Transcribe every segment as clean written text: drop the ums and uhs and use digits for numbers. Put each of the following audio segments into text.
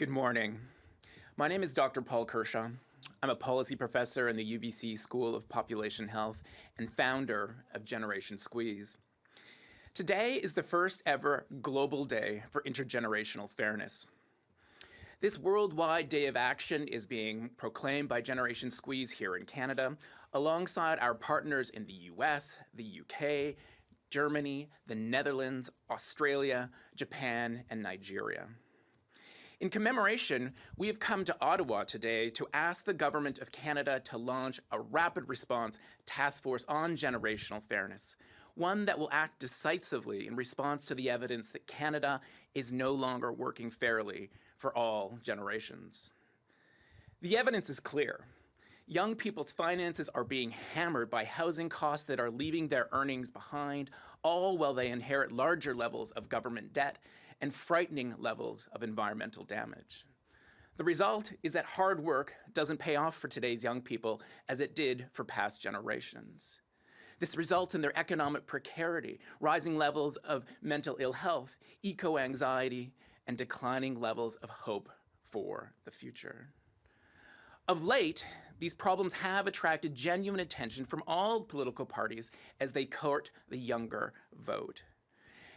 Good morning. My name is Dr. Paul Kershaw. I'm a policy professor in the UBC School of Population Health and founder of Generation Squeeze. Today is the first ever global day for intergenerational fairness. This worldwide day of action is being proclaimed by Generation Squeeze here in Canada, alongside our partners in the US, the UK, Germany, the Netherlands, Australia, Japan, and Nigeria. In commemoration, we have come to Ottawa today to ask the Government of Canada to launch a rapid response task force on generational fairness, one that will act decisively in response to the evidence that Canada is no longer working fairly for all generations. The evidence is clear. Young people's finances are being hammered by housing costs that are leaving their earnings behind, all while they inherit larger levels of government debt and frightening levels of environmental damage. The result is that hard work doesn't pay off for today's young people as it did for past generations. This results in their economic precarity, rising levels of mental ill health, eco-anxiety, and declining levels of hope for the future. Of late, these problems have attracted genuine attention from all political parties as they court the younger vote.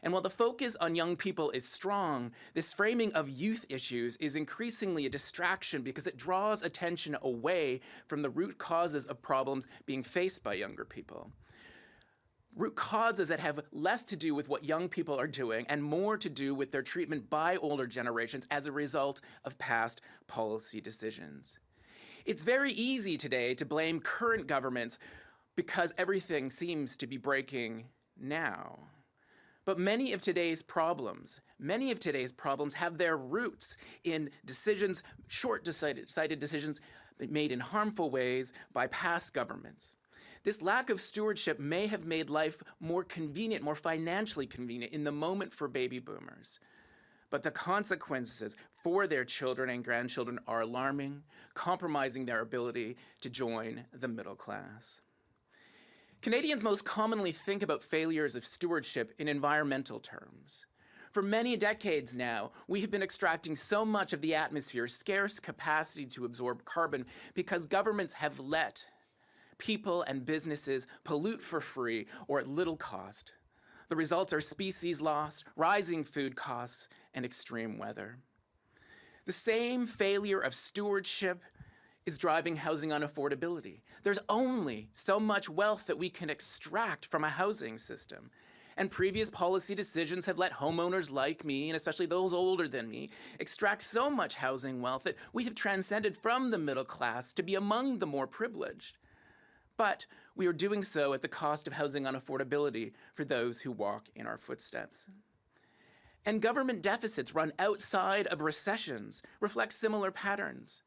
And while the focus on young people is strong, this framing of youth issues is increasingly a distraction because it draws attention away from the root causes of problems being faced by younger people. Root causes that have less to do with what young people are doing and more to do with their treatment by older generations as a result of past policy decisions. It's very easy today to blame current governments because everything seems to be breaking now. But many of today's problems have their roots in decisions, short-sighted decisions made in harmful ways by past governments. This lack of stewardship may have made life more convenient, more financially convenient in the moment for baby boomers. But the consequences for their children and grandchildren are alarming, compromising their ability to join the middle class. Canadians most commonly think about failures of stewardship in environmental terms. For many decades now, we have been extracting so much of the atmosphere's scarce capacity to absorb carbon because governments have let people and businesses pollute for free or at little cost. The results are species loss, rising food costs, and extreme weather. The same failure of stewardship is driving housing unaffordability. There's only so much wealth that we can extract from a housing system. And previous policy decisions have let homeowners like me, and especially those older than me, extract so much housing wealth that we have transcended from the middle class to be among the more privileged. But we are doing so at the cost of housing unaffordability for those who walk in our footsteps. And government deficits run outside of recessions reflect similar patterns.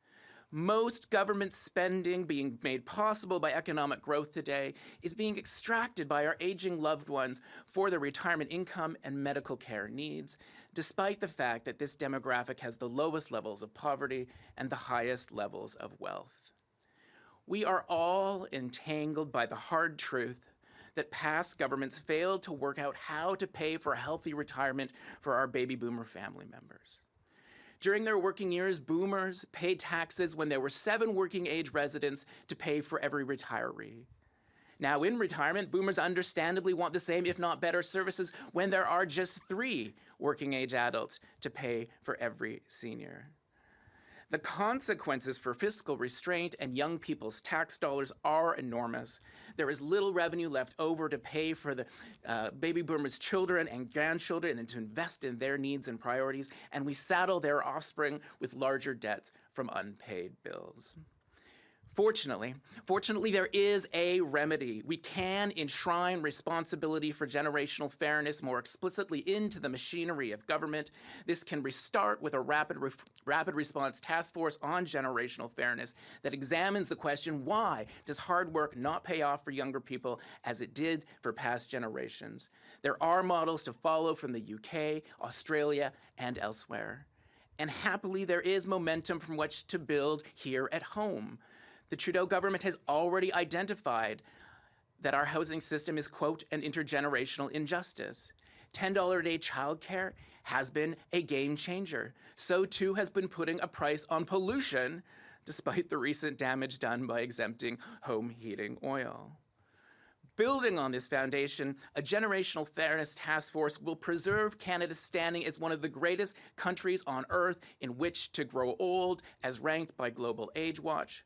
Most government spending being made possible by economic growth today is being extracted by our aging loved ones for their retirement income and medical care needs, despite the fact that this demographic has the lowest levels of poverty and the highest levels of wealth. We are all entangled by the hard truth that past governments failed to work out how to pay for a healthy retirement for our baby boomer family members. During their working years, boomers paid taxes when there were 7 working-age residents to pay for every retiree. Now in retirement, boomers understandably want the same, if not better, services when there are just 3 working-age adults to pay for every senior. The consequences for fiscal restraint and young people's tax dollars are enormous. There is little revenue left over to pay for the baby boomers' children and grandchildren and to invest in their needs and priorities, and we saddle their offspring with larger debts from unpaid bills. Fortunately, there is a remedy. We can enshrine responsibility for generational fairness more explicitly into the machinery of government. This can restart with a rapid response task force on generational fairness that examines the question, why does hard work not pay off for younger people as it did for past generations? There are models to follow from the UK, Australia, and elsewhere. And happily, there is momentum from which to build here at home. The Trudeau government has already identified that our housing system is, quote, an intergenerational injustice. $10 a day childcare has been a game changer. So too has been putting a price on pollution, despite the recent damage done by exempting home heating oil. Building on this foundation, a generational fairness task force will preserve Canada's standing as one of the greatest countries on earth in which to grow old, as ranked by Global Age Watch.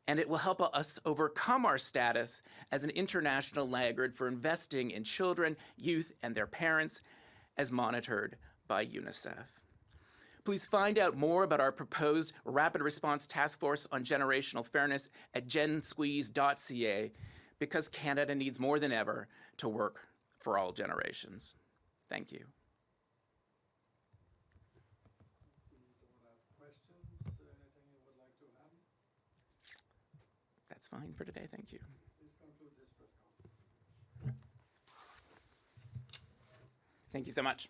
And it will help us overcome our status as an international laggard for investing in children, youth, and their parents, as monitored by UNICEF. Please find out more about our proposed Rapid Response Task Force on Generational Fairness at gensqueeze.ca, because Canada needs more than ever to work for all generations. Thank you. We don't have questions. Anything you would like to add? That's fine for today. Thank you. Please conclude this press conference. Thank you so much.